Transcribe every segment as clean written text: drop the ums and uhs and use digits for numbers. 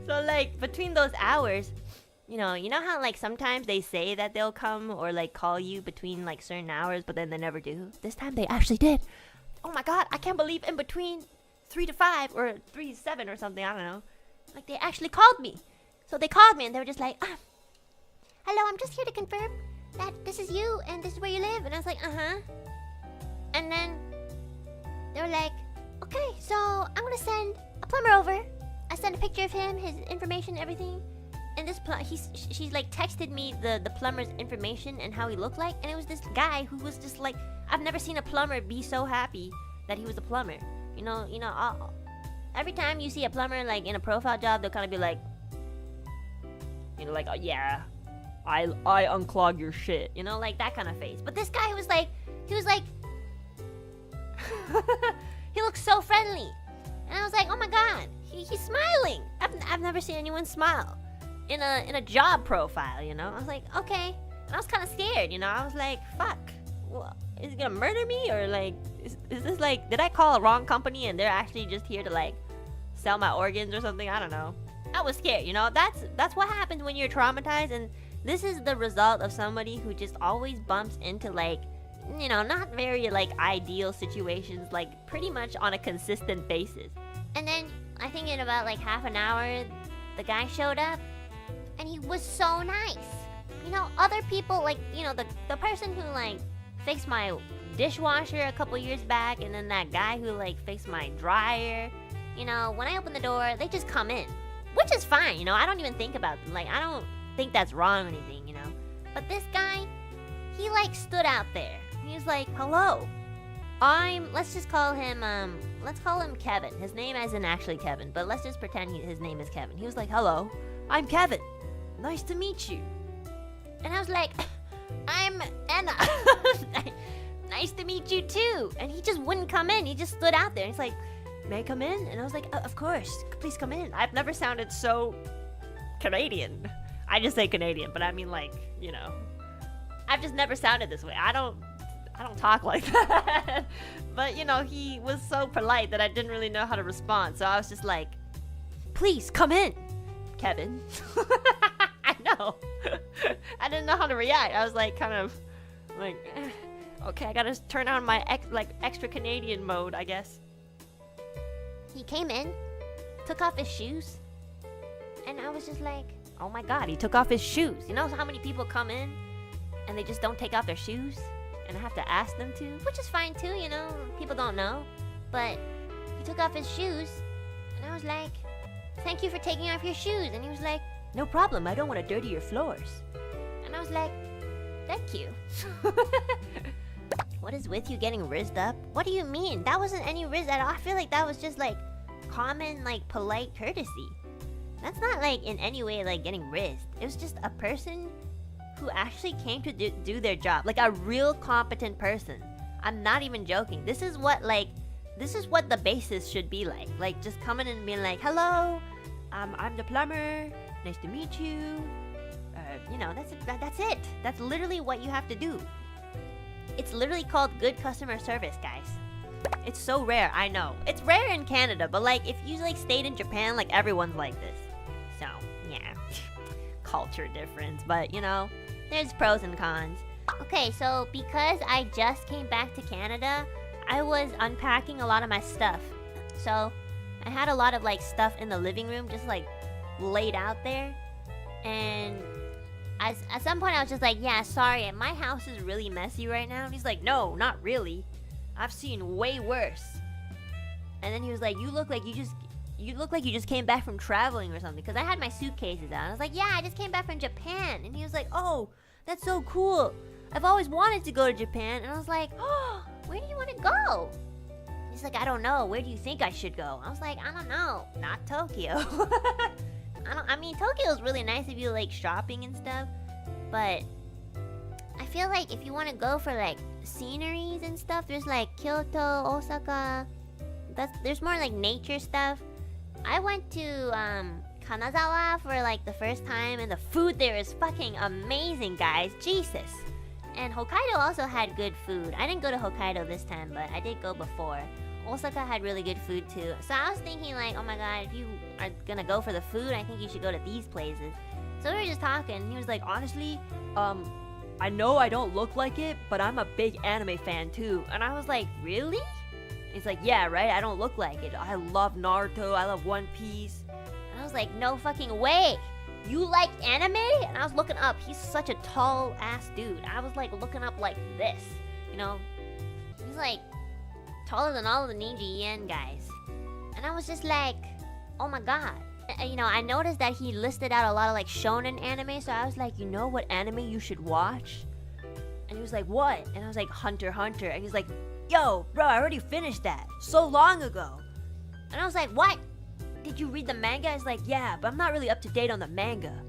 So like between those hours, you know how like sometimes they say that they'll come or like call you between like certain hours, but then they never do. This time they actually did. Oh my god, I can't believe in between 3 to 5 or 3 to 7 or something, I don't know. Like they actually called me. So they called me and they were just like, hello, I'm just here to confirm that this is you and this is where you live. And I was like, And then they were like, okay, so I'm gonna send a plumber over. I sent a picture of him, his information, everything. And this she like texted me the plumber's information and how he looked like, and it was this guy who was just like, I've never seen a plumber be so happy that he was a plumber. You know, every time you see a plumber like in a profile job, they'll kind of be like, like, oh yeah, I unclog your shit, like that kind of face. But this guy was like, he looked so friendly, and I was like, oh my god, he's smiling. I've never seen anyone smile in a job profile, I was like, okay. And I was kind of scared, I was like, fuck, well, is he gonna murder me, or like, is this like, did I call a wrong company and they're actually just here to like sell my organs or something? I don't know. I was scared, that's what happens when you're traumatized, and this is the result of somebody who just always bumps into like, not very like ideal situations, like pretty much on a consistent basis. And then I think in about like half an hour, the guy showed up, and he was so nice. Other people, like, the person who like fixed my dishwasher a couple years back, and then that guy who like fixed my dryer, when I open the door, they just come in, which is fine, I don't even think about them. Like, I don't think that's wrong or anything, But this guy, he like stood out there. He was like, hello, let's just call him, let's call him Kevin. His name isn't actually Kevin, but let's just pretend his name is Kevin. He was like, hello, I'm Kevin. Nice to meet you. And I was like, I'm Enna. Nice to meet you too. And he just wouldn't come in. He just stood out there. He's like, may I come in? And I was like, of course, please come in. I've never sounded so Canadian. I just say Canadian, but I mean like, I've just never sounded this way. I don't talk like that. But he was so polite that I didn't really know how to respond. So I was just like, please come in, Kevin. I know. I didn't know how to react. I was like, kind of like, okay, I gotta turn on my extra Canadian mode, I guess. He came in, took off his shoes, and I was just like, oh my god, he took off his shoes. You know how many people come in and they just don't take off their shoes, and I have to ask them to, which is fine too, people don't know. But he took off his shoes, and I was like, thank you for taking off your shoes. And he was like, no problem, I don't want to dirty your floors. And I was like, thank you. What is with you getting rizzed up? What do you mean? That wasn't any rizz at all. I feel like that was just like common, like polite courtesy. That's not like in any way like getting rizzed. It was just a person who actually came to do their job. Like a real competent person. I'm not even joking. This is what the basis should be like. Like just coming in and being like, hello, I'm the plumber. Nice to meet you. That's it. That's literally what you have to do. It's literally called good customer service, guys. It's so rare, I know. It's rare in Canada, but like if you like stayed in Japan, like everyone's like this. So, yeah. Culture difference, but there's pros and cons. Okay, so because I just came back to Canada, I was unpacking a lot of my stuff. So, I had a lot of like stuff in the living room just like laid out there. And at some point I was just like, yeah, sorry, my house is really messy right now. And he's like, no, not really. I've seen way worse. And then he was like, you look like you just came back from traveling or something. Because I had my suitcases out. I was like, yeah, I just came back from Japan. And he was like, oh, that's so cool. I've always wanted to go to Japan. And I was like, oh, where do you want to go? He's like, I don't know. Where do you think I should go? I was like, I don't know. Not Tokyo. I mean, Tokyo is really nice if you like shopping and stuff. But I feel like if you want to go for like sceneries and stuff, there's like Kyoto, Osaka. There's more like nature stuff. I went to Kanazawa for like the first time, and the food there is fucking amazing, guys. Jesus. And Hokkaido also had good food. I didn't go to Hokkaido this time, but I did go before. Osaka had really good food too. So I was thinking like, oh my god, if you are gonna go for the food, I think you should go to these places. So we were just talking, and he was like, honestly, I know I don't look like it, but I'm a big anime fan too. And I was like, really? He's like, yeah, right? I don't look like it. I love Naruto, I love One Piece. And I was like, no fucking way. You like anime? And I was looking up. He's such a tall ass dude. I was like looking up like this, you know? He's like taller than all of the Niji En guys. And I was just like, oh my god. You know, I noticed that he listed out a lot of like shonen anime, so I was like, you know what anime you should watch? And he was like, what? And I was like, Hunter x Hunter. And he's like, yo, bro, I already finished that so long ago. And I was like, what? Did you read the manga? He's like, yeah, but I'm not really up to date on the manga.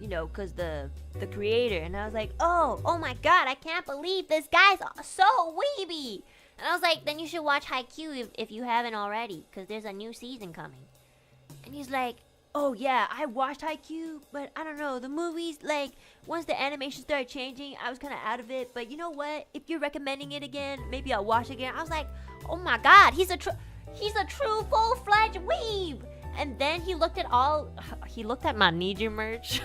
You know, cause the creator. And I was like, oh my god, I can't believe this guy's so weeby. And I was like, then you should watch Haikyuu if you haven't already, cause there's a new season coming. And he's like, oh yeah, I watched Haikyuu, but I don't know, the movies, like, once the animation started changing, I was kind of out of it. But you know what? If you're recommending it again, maybe I'll watch it again. I was like, oh my god, he's a true full-fledged weeb. And then he looked at my Niju merch.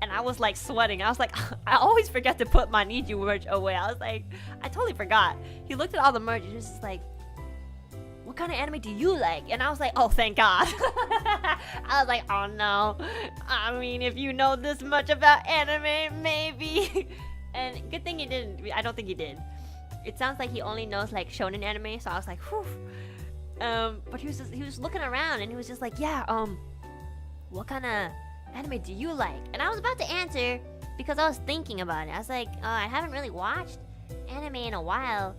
And I was like sweating. I was like, I always forget to put my Niju merch away. I was like, I totally forgot. He looked at all the merch and he was just like, what kind of anime do you like? And I was like, oh, thank God. I was like, oh no. I mean, if you know this much about anime, maybe. And good thing he didn't. I don't think he did. It sounds like he only knows like shonen anime, so I was like, whew. But he was looking around and he was just like, yeah, what kind of anime do you like? And I was about to answer because I was thinking about it. I was like, I haven't really watched anime in a while.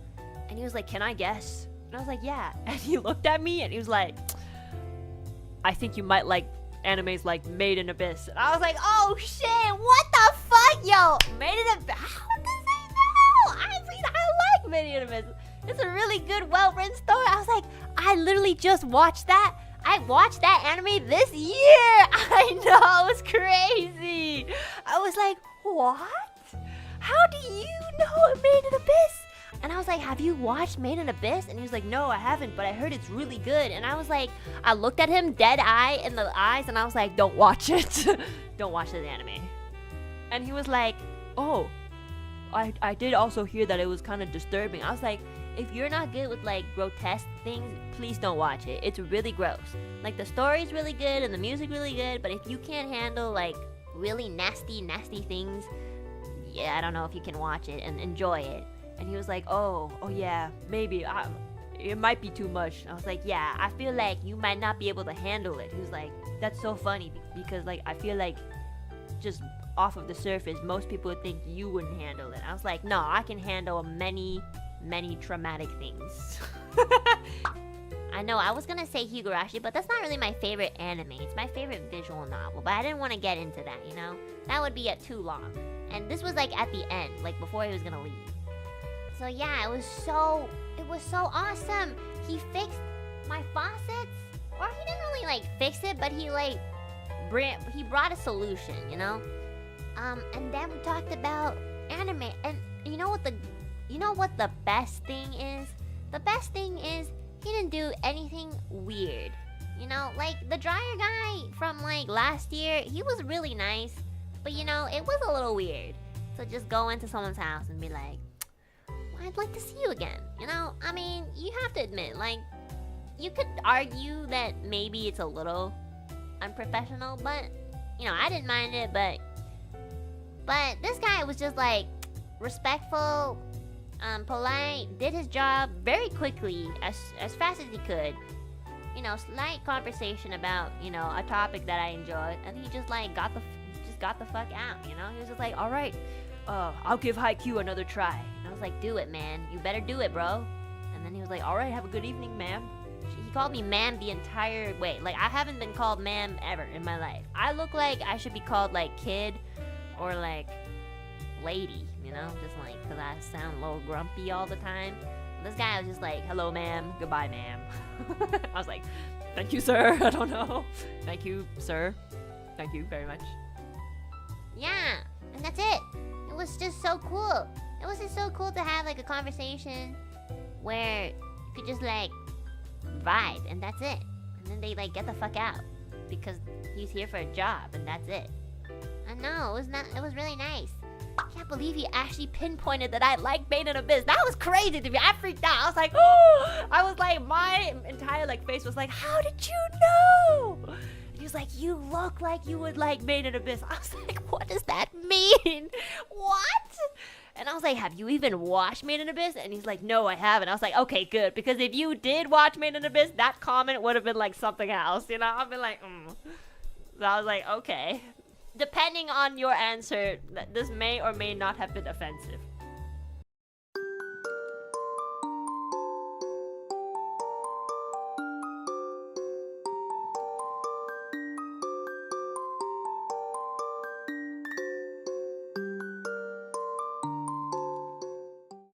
And he was like, can I guess? And I was like, yeah. And he looked at me and he was like, I think you might like animes like Made in Abyss. And I was like, oh shit, what the fuck, yo? Made in Abyss? How does he know? I mean, I like Made in Abyss. It's a really good, well-written story. I was like, I literally just watched that. I watched that anime this year. I know, it was crazy. I was like, what? How do you know Made in Abyss? And I was like, have you watched Made in Abyss? And he was like, no, I haven't, but I heard it's really good. And I was like, I looked at him dead eye in the eyes and I was like, don't watch it. Don't watch this anime. And he was like, oh, I did also hear that it was kind of disturbing. I was like, if you're not good with like grotesque things, please don't watch it. It's really gross. Like the story's really good and the music really good, but if you can't handle like really nasty things, yeah, I don't know if you can watch it and enjoy it. And he was like, oh yeah, maybe. It might be too much. I was like, yeah, I feel like you might not be able to handle it. He was like, that's so funny because like I feel like just off of the surface, most people would think you wouldn't handle it. I was like, no, I can handle many traumatic things. I know, I was gonna say Higurashi, but that's not really my favorite anime. It's my favorite visual novel, but I didn't want to get into that, you know? That would be too long. And this was like at the end, like before he was gonna leave. So yeah, it was so awesome. He fixed my faucets, or he didn't really like fix it, but he brought a solution, you know? And then we talked about anime, and you know what the best thing is? The best thing is he didn't do anything weird. You know, like the dryer guy from like last year, he was really nice, but you know, it was a little weird. So just go into someone's house and be like, I'd like to see you again. You know, I mean, you have to admit, like, you could argue that maybe it's a little unprofessional, but you know, I didn't mind it. But this guy was just like respectful, polite, did his job very quickly, as fast as he could. You know, slight conversation about, you know, a topic that I enjoyed, and he just like got the fuck out. You know, he was just like, all right, I'll give Haikyuu another try. And I was like, do it, man. You better do it, bro. And then he was like, all right, have a good evening, ma'am. He called me ma'am the entire way. Like, I haven't been called ma'am ever in my life. I look like I should be called like kid or like lady, you know, just like because I sound a little grumpy all the time. This guy was just like, hello, ma'am. Goodbye, ma'am. I was like, thank you, sir. I don't know. Thank you, sir. Thank you very much. Yeah, and that's it. It was just so cool. It was just so cool to have like a conversation where you could just like vibe, and that's it. And then they like get the fuck out because he's here for a job and that's it. I know, it was really nice. I can't believe he actually pinpointed that I like Made in Abyss. That was crazy to me. I freaked out. I was like, oh! I was like, my entire like face was like, how did you know? And he was like, you look like you would like Made in Abyss. I was like, what does that mean? What? And I was like, have you even watched Made in Abyss? And he's like, no, I haven't. I was like, okay, good. Because if you did watch Made in Abyss, that comment would have been like something else. You know, I've been like, So I was like, okay. Depending on your answer, this may or may not have been offensive.